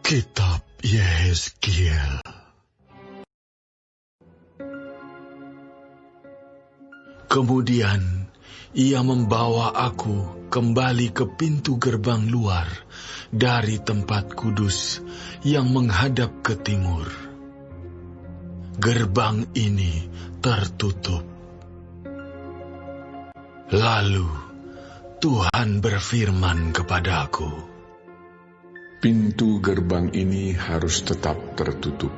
Kitab Yehezkiel. Kemudian ia membawa aku kembali ke pintu gerbang luar dari tempat kudus yang menghadap ke timur. Gerbang ini tertutup. Lalu Tuhan berfirman kepadaku, pintu gerbang ini harus tetap tertutup.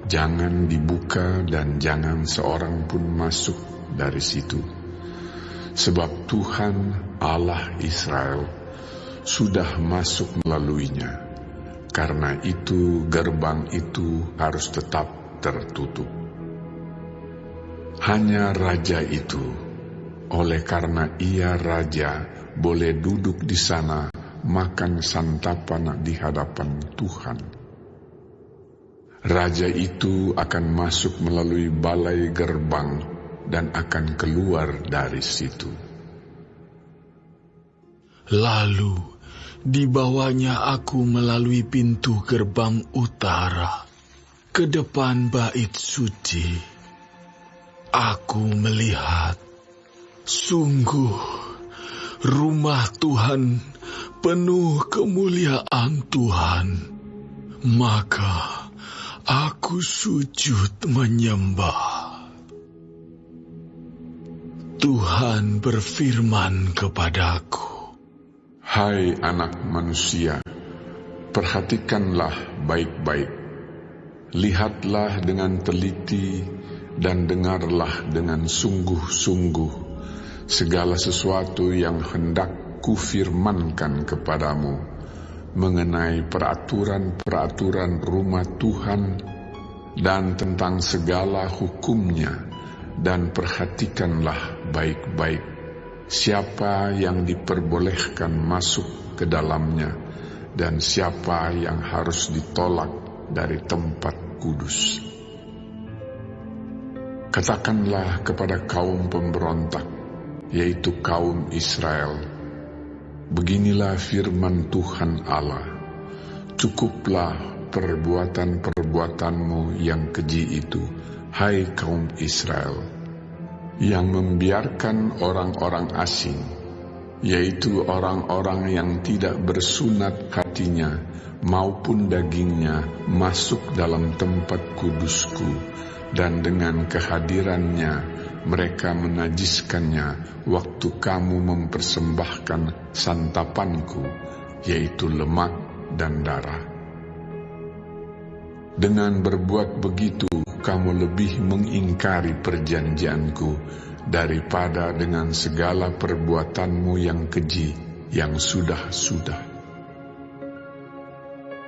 Jangan dibuka dan jangan seorang pun masuk dari situ. Sebab Tuhan Allah Israel sudah masuk melaluinya. Karena itu gerbang itu harus tetap tertutup. Hanya raja itu, oleh karena ia raja, boleh duduk di sana makan santapan di hadapan Tuhan. Raja itu akan masuk melalui balai gerbang dan akan keluar dari situ. Lalu dibawanya aku melalui pintu gerbang utara ke depan bait suci. Aku melihat, sungguh rumah Tuhan penuh kemuliaan Tuhan. Maka aku sujud menyembah. Tuhan berfirman kepadaku, hai anak manusia, perhatikanlah baik-baik. Lihatlah dengan teliti dan dengarlah dengan sungguh-sungguh segala sesuatu yang hendak kufirmankan kepadamu mengenai peraturan-peraturan rumah Tuhan dan tentang segala hukumnya, dan perhatikanlah baik-baik siapa yang diperbolehkan masuk ke dalamnya dan siapa yang harus ditolak dari tempat kudus. Katakanlah kepada kaum pemberontak, yaitu kaum Israel, beginilah firman Tuhan Allah, cukuplah perbuatan-perbuatanmu yang keji itu, hai kaum Israel, yang membiarkan orang-orang asing, yaitu orang-orang yang tidak bersunat hatinya maupun dagingnya, masuk dalam tempat kudusku, dan dengan kehadirannya mereka menajiskannya waktu kamu mempersembahkan santapanku, yaitu lemak dan darah. Dengan berbuat begitu, kamu lebih mengingkari perjanjianku daripada dengan segala perbuatanmu yang keji yang sudah-sudah.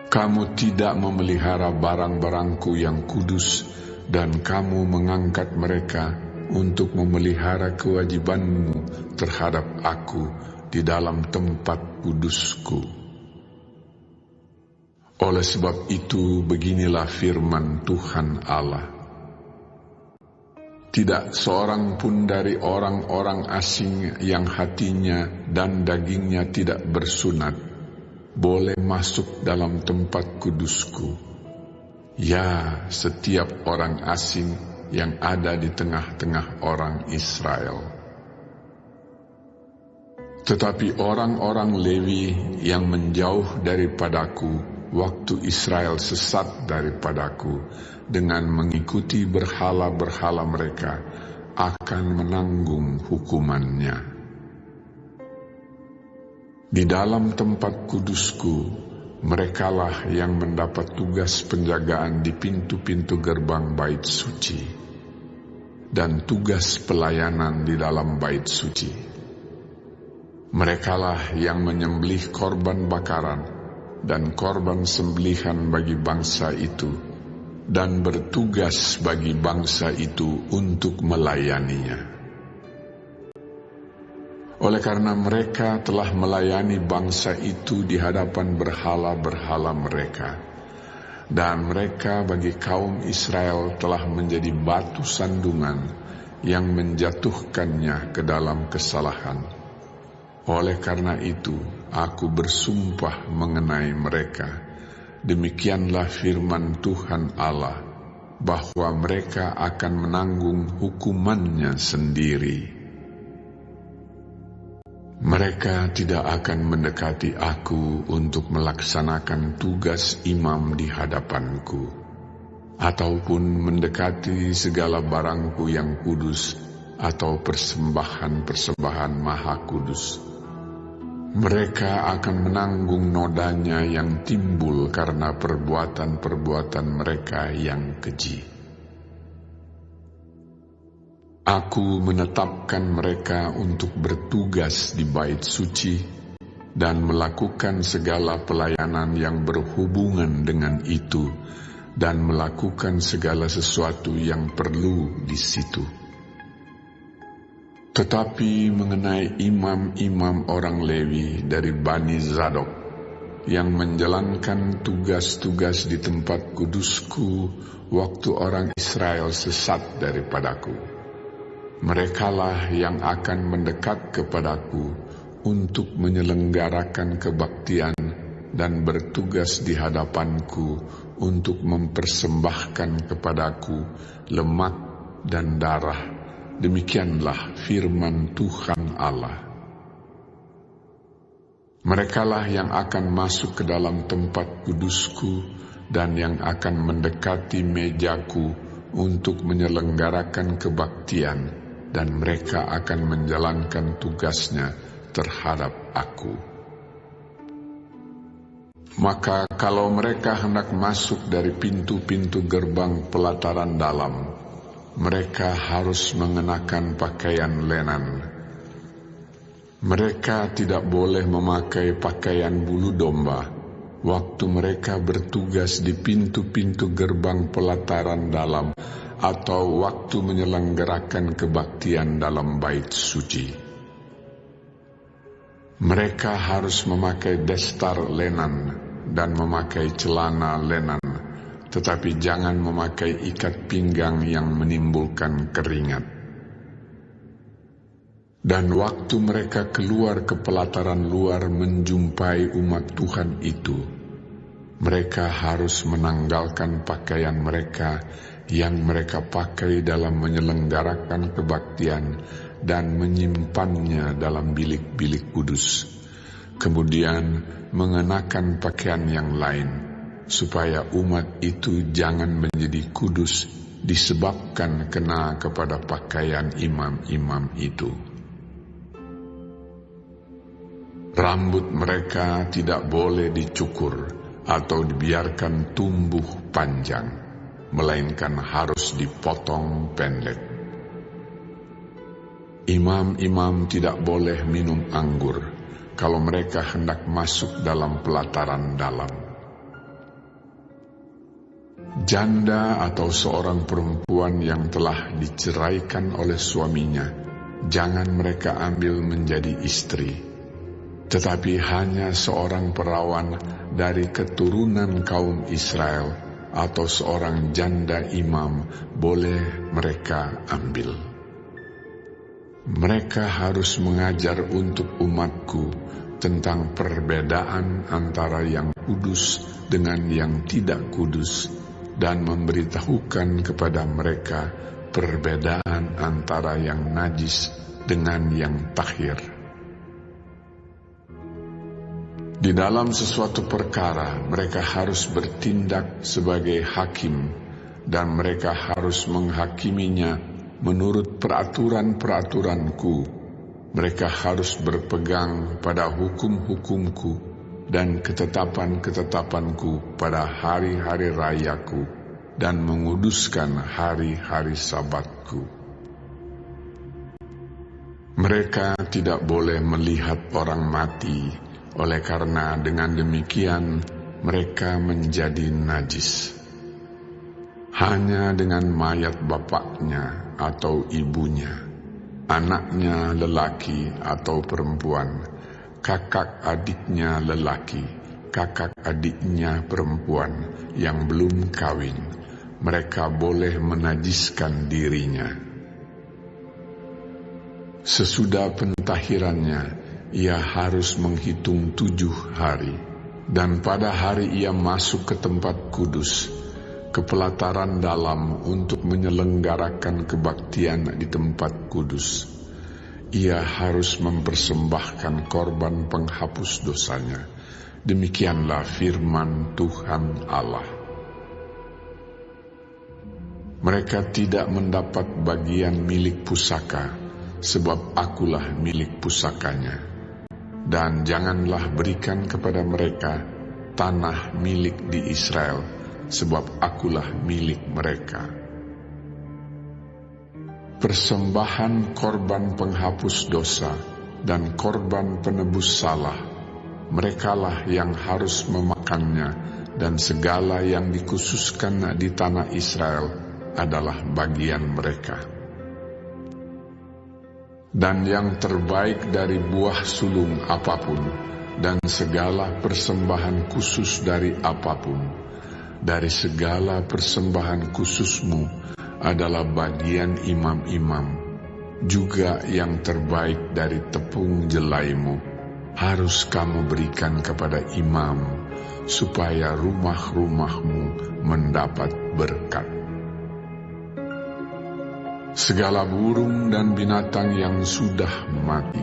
Kamu tidak memelihara barang-barangku yang kudus, dan kamu mengangkat mereka untuk memelihara kewajibanmu terhadap aku di dalam tempat kudusku. Oleh sebab itu, beginilah firman Tuhan Allah. Tidak seorang pun dari orang-orang asing yang hatinya dan dagingnya tidak bersunat boleh masuk dalam tempat kudusku. Ya, setiap orang asing yang ada di tengah-tengah orang Israel. Tetapi orang-orang Lewi yang menjauh daripadaku waktu Israel sesat daripadaku dengan mengikuti berhala-berhala mereka, akan menanggung hukumannya. Di dalam tempat kudusku, merekalah yang mendapat tugas penjagaan di pintu-pintu gerbang bait suci dan tugas pelayanan di dalam bait suci. Merekalah yang menyembelih korban bakaran dan korban sembelihan bagi bangsa itu, dan bertugas bagi bangsa itu untuk melayaninya. Oleh karena mereka telah melayani bangsa itu di hadapan berhala-berhala mereka, dan mereka bagi kaum Israel telah menjadi batu sandungan yang menjatuhkannya ke dalam kesalahan. Oleh karena itu, aku bersumpah mengenai mereka demikianlah firman Tuhan Allah, bahwa mereka akan menanggung hukumannya sendiri. Mereka tidak akan mendekati aku untuk melaksanakan tugas imam di hadapanku, ataupun mendekati segala barangku yang kudus atau persembahan-persembahan maha kudus. Mereka akan menanggung nodanya yang timbul karena perbuatan-perbuatan mereka yang keji. Aku menetapkan mereka untuk bertugas di bait suci dan melakukan segala pelayanan yang berhubungan dengan itu dan melakukan segala sesuatu yang perlu di situ. Tetapi mengenai imam-imam orang Lewi dari Bani Zadok yang menjalankan tugas-tugas di tempat kudusku waktu orang Israel sesat daripadaku, merekalah yang akan mendekat kepadaku untuk menyelenggarakan kebaktian dan bertugas di hadapanku untuk mempersembahkan kepadaku lemak dan darah. Demikianlah firman Tuhan Allah. Merekalah yang akan masuk ke dalam tempat kudusku dan yang akan mendekati mejaku untuk menyelenggarakan kebaktian, dan mereka akan menjalankan tugasnya terhadap aku. Maka kalau mereka hendak masuk dari pintu-pintu gerbang pelataran dalam, mereka harus mengenakan pakaian lenan. Mereka tidak boleh memakai pakaian bulu domba waktu mereka bertugas di pintu-pintu gerbang pelataran dalam atau waktu menyelenggarakan kebaktian dalam bait suci. Mereka harus memakai destar lenan dan memakai celana lenan, tetapi jangan memakai ikat pinggang yang menimbulkan keringat. Dan waktu mereka keluar ke pelataran luar menjumpai umat Tuhan itu, mereka harus menanggalkan pakaian mereka yang mereka pakai dalam menyelenggarakan kebaktian dan menyimpannya dalam bilik-bilik kudus, kemudian mengenakan pakaian yang lain, supaya umat itu jangan menjadi kudus disebabkan kena kepada pakaian imam-imam itu. Rambut mereka tidak boleh dicukur atau dibiarkan tumbuh panjang, melainkan harus dipotong pendek. Imam-imam tidak boleh minum anggur kalau mereka hendak masuk dalam pelataran dalam. Janda atau seorang perempuan yang telah diceraikan oleh suaminya, jangan mereka ambil menjadi istri, tetapi hanya seorang perawan dari keturunan kaum Israel atau seorang janda imam boleh mereka ambil. Mereka harus mengajar untuk umatku tentang perbedaan antara yang kudus dengan yang tidak kudus, dan memberitahukan kepada mereka perbedaan antara yang najis dengan yang tahir. Di dalam sesuatu perkara mereka harus bertindak sebagai hakim, dan mereka harus menghakiminya menurut peraturan-peraturanku. Mereka harus berpegang pada hukum-hukumku dan ketetapan-ketetapanku pada hari-hari rayaku, dan menguduskan hari-hari sabatku. Mereka tidak boleh melihat orang mati, oleh karena dengan demikian mereka menjadi najis. Hanya dengan mayat bapaknya atau ibunya, anaknya lelaki atau perempuan, kakak adiknya lelaki, kakak adiknya perempuan yang belum kawin, mereka boleh menajiskan dirinya. Sesudah pentahirannya, ia harus menghitung 7 hari. Dan pada hari ia masuk ke tempat kudus, ke pelataran dalam untuk menyelenggarakan kebaktian di tempat kudus, ia harus mempersembahkan korban penghapus dosanya. Demikianlah firman Tuhan Allah. Mereka tidak mendapat bagian milik pusaka, sebab akulah milik pusakanya. Dan janganlah berikan kepada mereka tanah milik di Israel, sebab akulah milik mereka. Persembahan korban penghapus dosa dan korban penebus salah, merekalah yang harus memakannya, dan segala yang dikhususkan di tanah Israel adalah bagian mereka. Dan yang terbaik dari buah sulung apapun, dan segala persembahan khusus dari apapun, dari segala persembahan khususmu adalah bagian imam-imam, juga yang terbaik dari tepung jelaimu, harus kamu berikan kepada imam, supaya rumah-rumahmu mendapat berkat. Segala burung dan binatang yang sudah mati,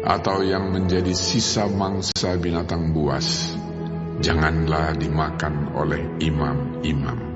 atau yang menjadi sisa mangsa binatang buas, janganlah dimakan oleh imam-imam.